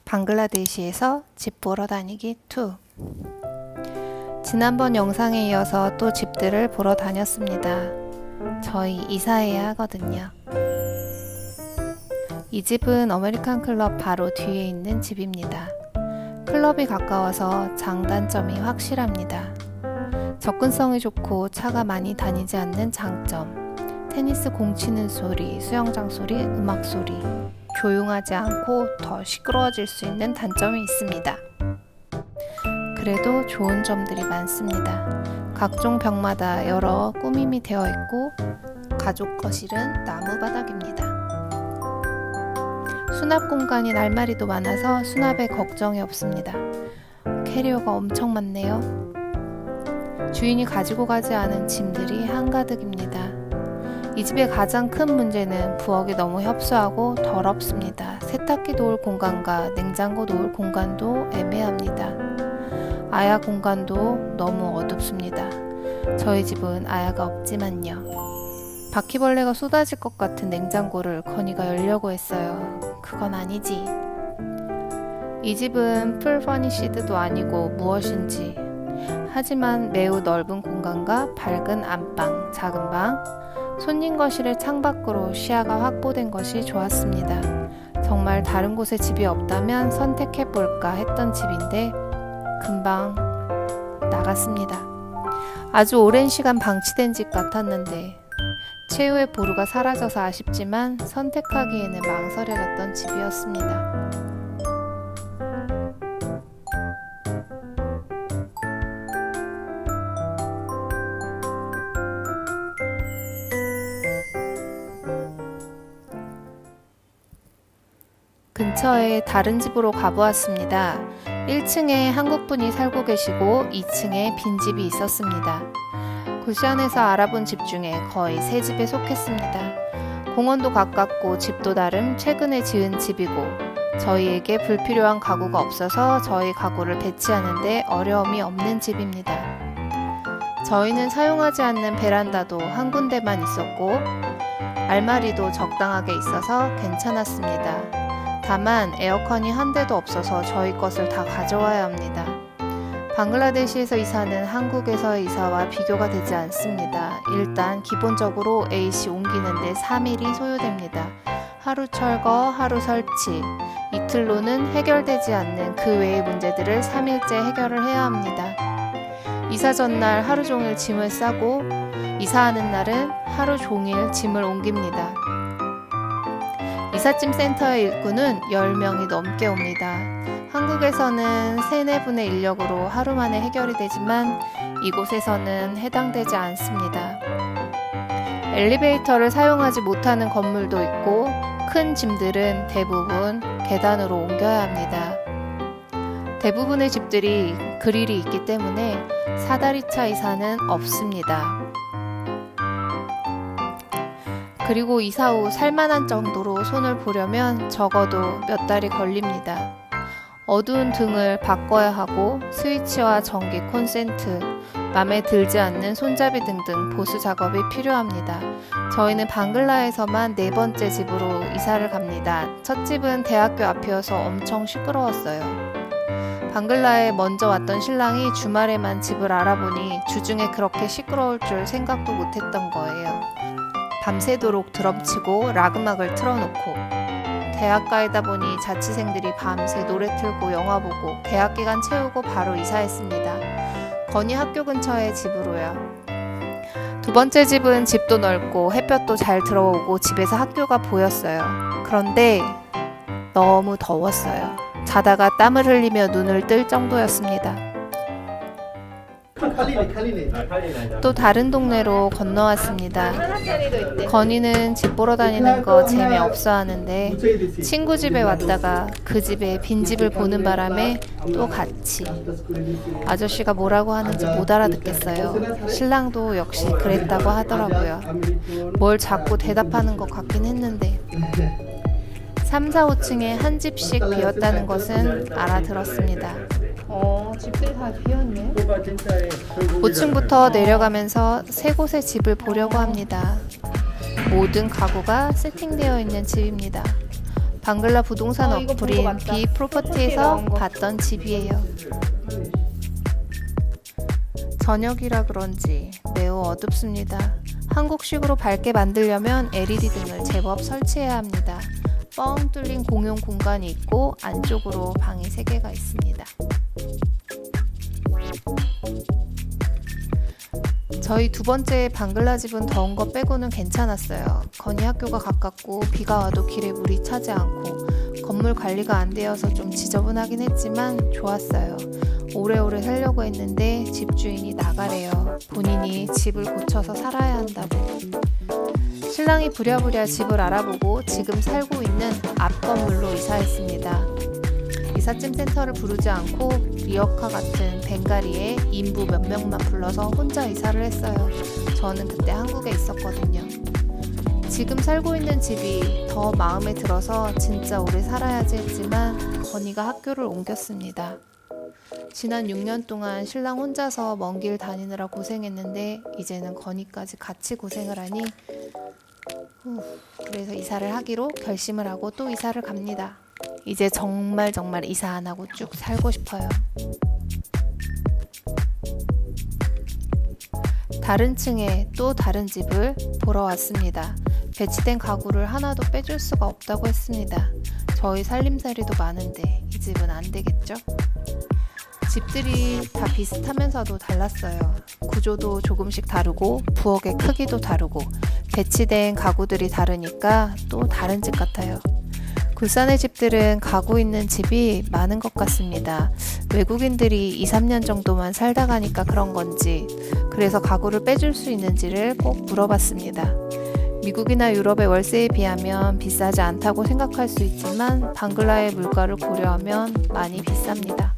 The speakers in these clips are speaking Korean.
방글라데시에서 집 보러 다니기 2. 지난번 영상에 이어서 또 집들을 보러 다녔습니다. 저희 이사해야 하거든요. 이 집은 어메리칸 클럽 바로 뒤에 있는 집입니다. 클럽이 가까워서 장단점이 확실합니다. 접근성이 좋고 차가 많이 다니지 않는 장점, 테니스 공 치는 소리, 수영장 소리, 음악 소리, 조용하지 않고 더 시끄러워질 수 있는 단점이 있습니다. 그래도 좋은 점들이 많습니다. 각종 벽마다 여러 꾸밈이 되어 있고 가족 거실은 나무 바닥입니다. 수납 공간인 알마리도 많아서 수납에 걱정이 없습니다. 캐리어가 엄청 많네요. 주인이 가지고 가지 않은 짐들이 한가득입니다. 이 집의 가장 큰 문제는 부엌이 너무 협소하고 더럽습니다. 세탁기 놓을 공간과 냉장고 놓을 공간도 애매합니다. 아야 공간도 너무 어둡습니다. 저희 집은 아야가 없지만요. 바퀴벌레가 쏟아질 것 같은 냉장고를 건이가 열려고 했어요. 그건 아니지. 이 집은 풀 퍼니시드도 아니고 무엇인지. 하지만 매우 넓은 공간과 밝은 안방, 작은 방, 손님 거실의 창밖으로 시야가 확보된 것이 좋았습니다. 정말 다른 곳에 집이 없다면 선택해볼까 했던 집인데 금방 나갔습니다. 아주 오랜 시간 방치된 집 같았는데 최후의 보루가 사라져서 아쉽지만 선택하기에는 망설여졌던 집이었습니다. 근처에 다른 집으로 가보았습니다. 1층에 한국분이 살고 계시고 2층에 빈집이 있었습니다. 구시안에서 알아본 집 중에 거의 새 집에 속했습니다. 공원도 가깝고 집도 나름 최근에 지은 집이고 저희에게 불필요한 가구가 없어서 저희 가구를 배치하는데 어려움이 없는 집입니다. 저희는 사용하지 않는 베란다도 한 군데만 있었고 알마리도 적당하게 있어서 괜찮았습니다. 다만 에어컨이 한 대도 없어서 저희 것을 다 가져와야 합니다. 방글라데시에서 이사는 한국에서의 이사와 비교가 되지 않습니다. 일단 기본적으로 AC 옮기는데 3일이 소요됩니다. 하루 철거, 하루 설치, 이틀로는 해결되지 않는 그 외의 문제들을 3일째 해결을 해야 합니다. 이사 전날 하루 종일 짐을 싸고 이사하는 날은 하루 종일 짐을 옮깁니다. 이삿짐 센터의 일꾼은 10명이 넘게 옵니다. 한국에서는 3-4분의 인력으로 하루 만에 해결이 되지만 이곳에서는 해당되지 않습니다. 엘리베이터를 사용하지 못하는 건물도 있고 큰 짐들은 대부분 계단으로 옮겨야 합니다. 대부분의 집들이 그릴이 있기 때문에 사다리차 이사는 없습니다. 그리고 이사 후 살만한 정도로 손을 보려면 적어도 몇 달이 걸립니다. 어두운 등을 바꿔야 하고 스위치와 전기 콘센트, 맘에 들지 않는 손잡이 등등 보수 작업이 필요합니다. 저희는 방글라에서만 4번째 집으로 이사를 갑니다. 첫 집은 대학교 앞이어서 엄청 시끄러웠어요. 방글라에 먼저 왔던 신랑이 주말에만 집을 알아보니 주중에 그렇게 시끄러울 줄 생각도 못했던 거예요. 밤새도록 드럼치고 락 음악을 틀어놓고 대학가이다 보니 자취생들이 밤새 노래 틀고 영화 보고 개학기간 채우고 바로 이사했습니다. 건이 학교 근처의 집으로요. 2번째 집은 집도 넓고 햇볕도 잘 들어오고 집에서 학교가 보였어요. 그런데 너무 더웠어요. 자다가 땀을 흘리며 눈을 뜰 정도였습니다. 또 다른 동네로 건너왔습니다. 건이는 집 보러 다니는 거 재미없어 하는데 친구 집에 왔다가 그 집에 빈집을 보는 바람에 또 같이 아저씨가 뭐라고 하는지 못 알아듣겠어요. 신랑도 역시 그랬다고 하더라고요. 뭘 자꾸 대답하는 것 같긴 했는데 3, 4, 5층에 한 집씩 비었다는 것은 알아들었습니다. 집들이 다 비었네. 5층부터 내려가면서 3곳의 집을 보려고 합니다. 모든 가구가 세팅되어 있는 집입니다. 방글라 부동산 이거 본거 어플인 맞다. 비프로퍼티에서 나온 거. 봤던 집이에요. 저녁이라 그런지 매우 어둡습니다. 한국식으로 밝게 만들려면 LED 등을 제법 설치해야 합니다. 뻥 뚫린 공용 공간이 있고 안쪽으로 방이 3개가 있습니다. 저희 두 번째 방글라 집은 더운 거 빼고는 괜찮았어요. 건이 학교가 가깝고 비가 와도 길에 물이 차지 않고 건물 관리가 안 되어서 좀 지저분하긴 했지만 좋았어요. 오래오래 살려고 했는데 집주인이 나가래요. 본인이 집을 고쳐서 살아야 한다고. 신랑이 부랴부랴 집을 알아보고 지금 살고 있는 앞 건물로 이사했습니다. 이삿짐 센터를 부르지 않고 리어카 같은 벵가리에 인부 몇 명만 불러서 혼자 이사를 했어요. 저는 그때 한국에 있었거든요. 지금 살고 있는 집이 더 마음에 들어서 진짜 오래 살아야지 했지만 건이가 학교를 옮겼습니다. 지난 6년 동안 신랑 혼자서 먼 길 다니느라 고생했는데 이제는 건이까지 같이 고생을 하니 그래서 이사를 하기로 결심을 하고 또 이사를 갑니다. 이제 정말 이사 안 하고 쭉 살고 싶어요. 다른 층에 또 다른 집을 보러 왔습니다. 배치된 가구를 하나도 빼줄 수가 없다고 했습니다. 저희 살림살이도 많은데 이 집은 안 되겠죠? 집들이 다 비슷하면서도 달랐어요. 구조도 조금씩 다르고 부엌의 크기도 다르고 배치된 가구들이 다르니까 또 다른 집 같아요. 굴산의 집들은 가구 있는 집이 많은 것 같습니다. 외국인들이 2, 3년 정도만 살다 가니까 그런 건지 그래서 가구를 빼줄 수 있는지를 꼭 물어봤습니다. 미국이나 유럽의 월세에 비하면 비싸지 않다고 생각할 수 있지만 방글라의 물가를 고려하면 많이 비쌉니다.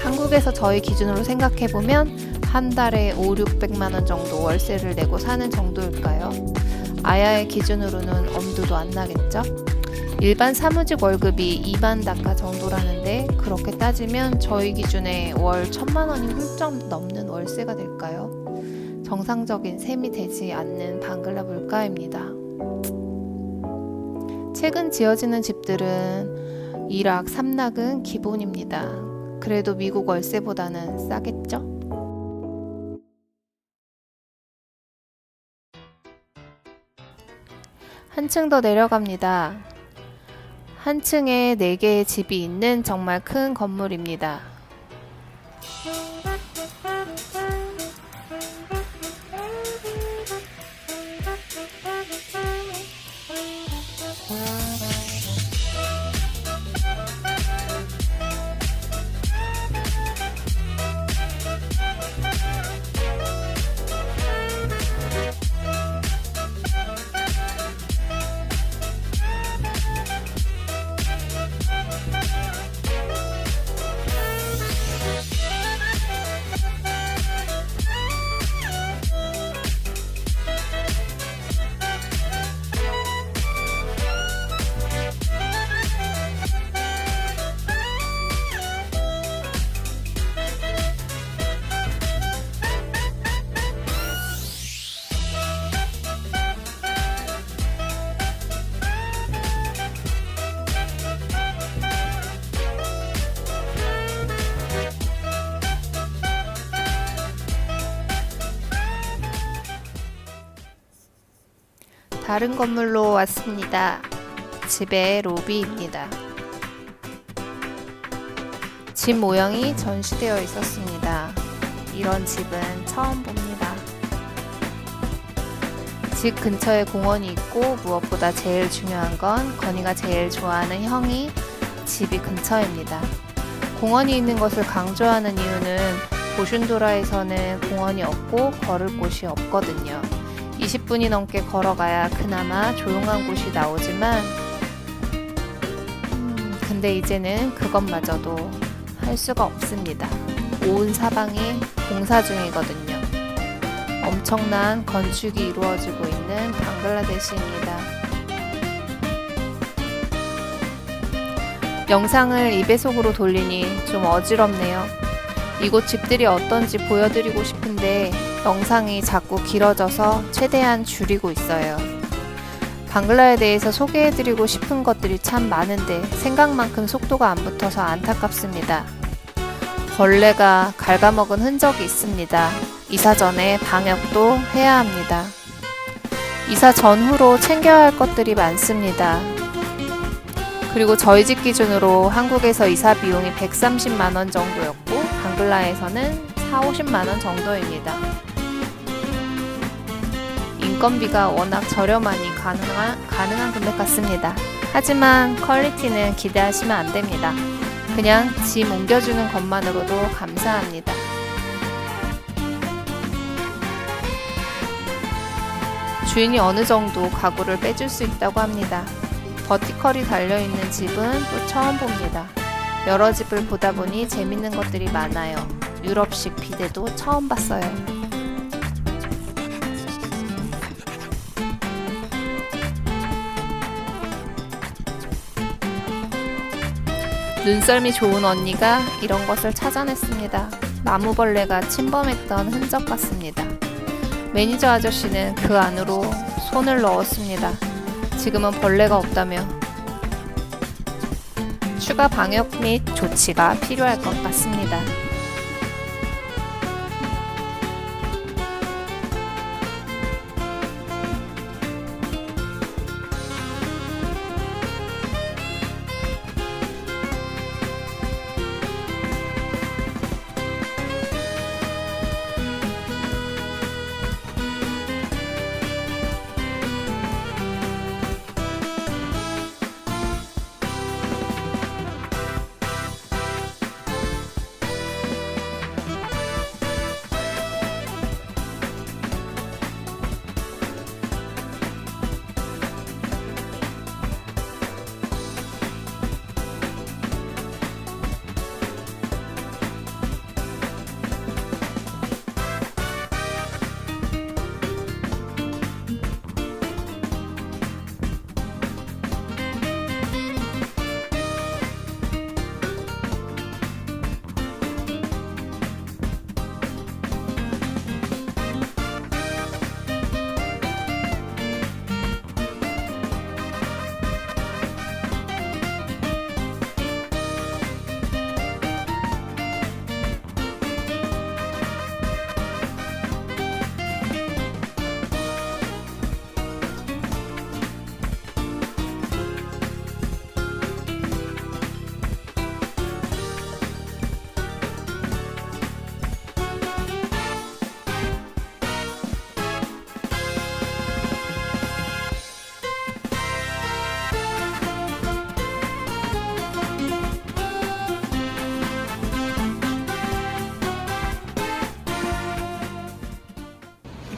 한국에서 저희 기준으로 생각해보면 한 달에 5, 600만 원 정도 월세를 내고 사는 정도일까요? 아야의 기준으로는 엄두도 안 나겠죠? 일반 사무직 월급이 2만 다카 정도라는데 그렇게 따지면 저희 기준에 월 1,000만 원이 훌쩍 넘는 월세가 될까요? 정상적인 셈이 되지 않는 방글라 물가입니다. 최근 지어지는 집들은 1락, 3락은 기본입니다. 그래도 미국 월세보다는 싸겠죠? 한층 더 내려갑니다. 한 층에 4개의 집이 있는 정말 큰 건물입니다. 다른 건물로 왔습니다. 집의 로비입니다. 집 모형이 전시되어 있었습니다. 이런 집은 처음 봅니다. 집 근처에 공원이 있고 무엇보다 제일 중요한 건 건이가 제일 좋아하는 형이 집이 근처입니다. 공원이 있는 것을 강조하는 이유는 보슌도라에서는 공원이 없고 걸을 곳이 없거든요. 20분이 넘게 걸어가야 그나마 조용한 곳이 나오지만 근데 이제는 그것마저도 할 수가 없습니다. 온 사방이 공사 중이거든요. 엄청난 건축이 이루어지고 있는 방글라데시입니다. 영상을 2배속으로 돌리니 좀 어지럽네요. 이곳 집들이 어떤지 보여드리고 싶은데 영상이 자꾸 길어져서 최대한 줄이고 있어요. 방글라에 대해서 소개해드리고 싶은 것들이 참 많은데 생각만큼 속도가 안 붙어서 안타깝습니다. 벌레가 갉아먹은 흔적이 있습니다. 이사 전에 방역도 해야 합니다. 이사 전후로 챙겨야 할 것들이 많습니다. 그리고 저희 집 기준으로 한국에서 이사 비용이 130만원 정도였고 방글라에서는 40~50만원 정도입니다. 인건비가 워낙 저렴하니 가능한 금액 같습니다. 하지만 퀄리티는 기대하시면 안 됩니다. 그냥 짐 옮겨주는 것만으로도 감사합니다. 주인이 어느 정도 가구를 빼줄 수 있다고 합니다. 버티컬이 달려있는 집은 또 처음 봅니다. 여러 집을 보다 보니 재밌는 것들이 많아요. 유럽식 비데도 처음 봤어요. 눈썰미 좋은 언니가 이런 것을 찾아냈습니다. 나무벌레가 침범했던 흔적 같습니다. 매니저 아저씨는 그 안으로 손을 넣었습니다. 지금은 벌레가 없다며 추가 방역 및 조치가 필요할 것 같습니다.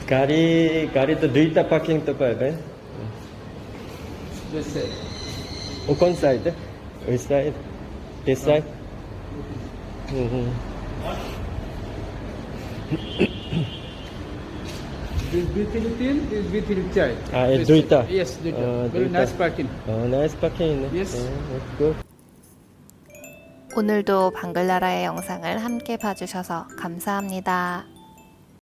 गाड़ी तो दुईटा पार्किंग तो पाएगा वो कौन साइड है इस side this side This B13 is B3 아, दुईटा Yes, duita. Very nice parking. 나이스 파킹이네. Yes. 굿. 오늘도 방글라라의 영상을 함께 봐주셔서 감사합니다.